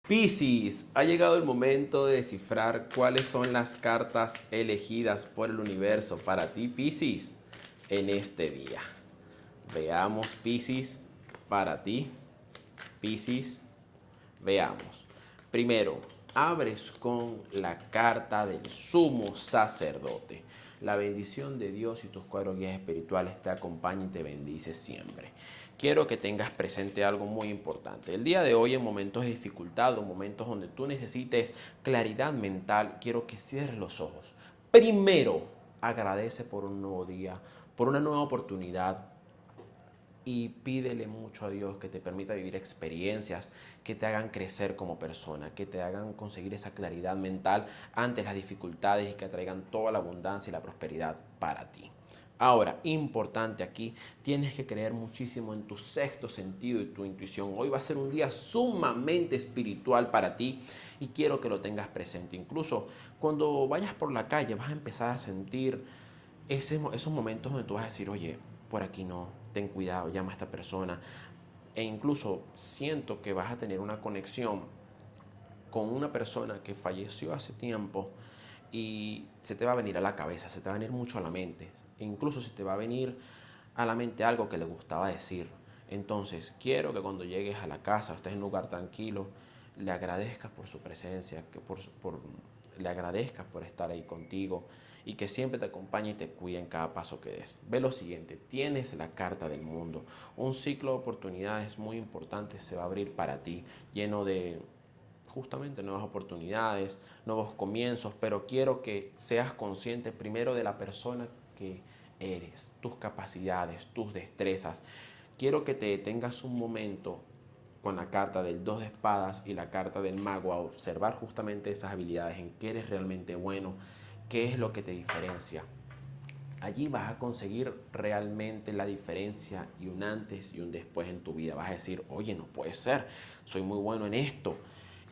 Piscis, ha llegado el momento de descifrar cuáles son las cartas elegidas por el universo para ti, Piscis, en este día. Veamos, Piscis, para ti, Piscis, veamos. Primero, abres con la carta del sumo sacerdote. La bendición de Dios y tus cuadros guías espirituales te acompañan y te bendice siempre. Quiero que tengas presente algo muy importante. El día de hoy, en momentos de dificultad o momentos donde tú necesites claridad mental, quiero que cierres los ojos. Primero, agradece por un nuevo día, por una nueva oportunidad, y pídele mucho a Dios que te permita vivir experiencias que te hagan crecer como persona, que te hagan conseguir esa claridad mental ante las dificultades y que traigan toda la abundancia y la prosperidad para ti. Ahora, importante aquí, tienes que creer muchísimo en tu sexto sentido y tu intuición. Hoy va a ser un día sumamente espiritual para ti y quiero que lo tengas presente. Incluso cuando vayas por la calle vas a empezar a sentir esos momentos donde tú vas a decir, oye, por aquí no, ten cuidado, llama a esta persona. E incluso siento que vas a tener una conexión con una persona que falleció hace tiempo y se te va a venir a la cabeza, se te va a venir mucho a la mente. E incluso se te va a venir a la mente algo que le gustaba decir. Entonces, quiero que cuando llegues a la casa, estés en un lugar tranquilo, le agradezcas por su presencia, le agradezcas por estar ahí contigo y que siempre te acompañe y te cuide en cada paso que des. Ve lo siguiente, tienes la carta del mundo. Un ciclo de oportunidades muy importante se va a abrir para ti, lleno de justamente nuevas oportunidades, nuevos comienzos, pero quiero que seas consciente primero de la persona que eres, tus capacidades, tus destrezas. Quiero que te detengas un momento con la carta del 2 de espadas y la carta del mago a observar justamente esas habilidades, en qué eres realmente bueno, qué es lo que te diferencia. Allí vas a conseguir realmente la diferencia y un antes y un después en tu vida. Vas a decir, oye, no puede ser, soy muy bueno en esto.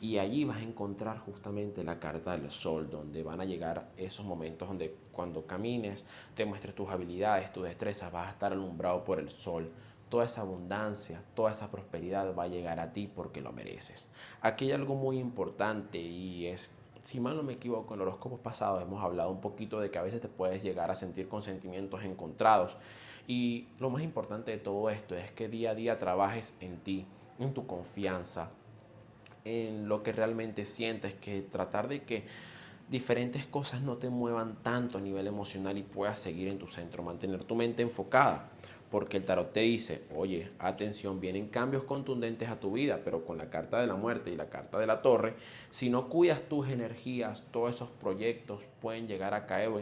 Y allí vas a encontrar justamente la carta del sol, donde van a llegar esos momentos donde cuando camines, te muestres tus habilidades, tus destrezas, vas a estar alumbrado por el sol. Toda esa abundancia, toda esa prosperidad va a llegar a ti porque lo mereces. Aquí hay algo muy importante y es, si mal no me equivoco, en los horóscopos pasados hemos hablado un poquito de que a veces te puedes llegar a sentir con sentimientos encontrados. Y lo más importante de todo esto es que día a día trabajes en ti, en tu confianza, en lo que realmente sientes, que tratar de que diferentes cosas no te muevan tanto a nivel emocional y puedas seguir en tu centro, mantener tu mente enfocada, porque el tarot te dice, oye, atención, vienen cambios contundentes a tu vida, pero con la carta de la muerte y la carta de la torre, si no cuidas tus energías, todos esos proyectos pueden llegar a caer o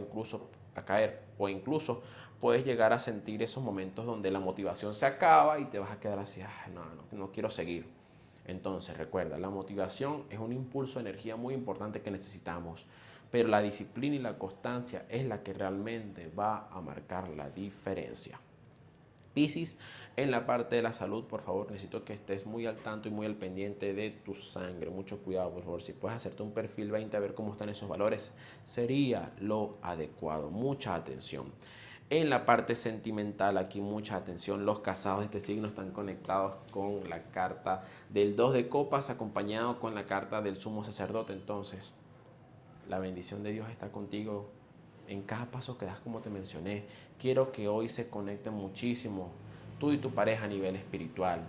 incluso puedes llegar a sentir esos momentos donde la motivación se acaba y te vas a quedar así, no quiero seguir. Entonces, recuerda, la motivación es un impulso de energía muy importante que necesitamos, pero la disciplina y la constancia es la que realmente va a marcar la diferencia. Piscis, en la parte de la salud, por favor, necesito que estés muy al tanto y muy al pendiente de tu sangre. Mucho cuidado, por favor. Si puedes hacerte un perfil 20 a ver cómo están esos valores, sería lo adecuado. Mucha atención. En la parte sentimental, aquí mucha atención. Los casados de este signo están conectados con la carta del 2 de copas, acompañado con la carta del sumo sacerdote. Entonces, la bendición de Dios está contigo en cada paso que das, como te mencioné. Quiero que hoy se conecten muchísimo tú y tu pareja a nivel espiritual.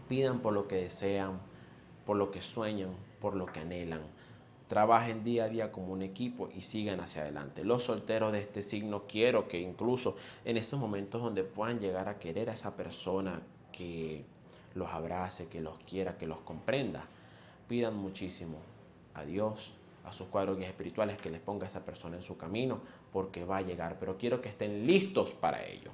Pidan por lo que desean, por lo que sueñan, por lo que anhelan. Trabajen día a día como un equipo y sigan hacia adelante. Los solteros de este signo, quiero que incluso en estos momentos donde puedan llegar a querer a esa persona que los abrace, que los quiera, que los comprenda, pidan muchísimo a Dios, a sus cuadros guías espirituales, que les ponga a esa persona en su camino, porque va a llegar. Pero quiero que estén listos para ello.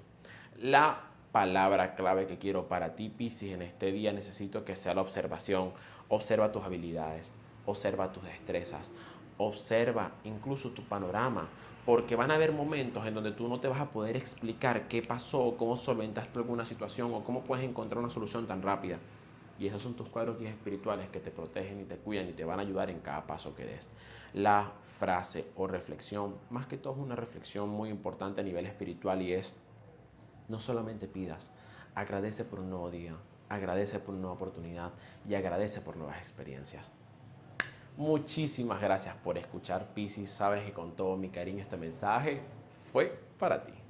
La palabra clave que quiero para ti, Piscis, en este día necesito que sea la observación. Observa tus habilidades, observa tus destrezas, observa incluso tu panorama, porque van a haber momentos en donde tú no te vas a poder explicar qué pasó, cómo solventaste alguna situación o cómo puedes encontrar una solución tan rápida. Y esos son tus cuadros guías espirituales que te protegen y te cuidan y te van a ayudar en cada paso que des. La frase o reflexión, más que todo es una reflexión muy importante a nivel espiritual y es, no solamente pidas, agradece por un nuevo día, agradece por una nueva oportunidad y agradece por nuevas experiencias. Muchísimas gracias por escuchar, Piscis. Sabes que con todo mi cariño este mensaje fue para ti.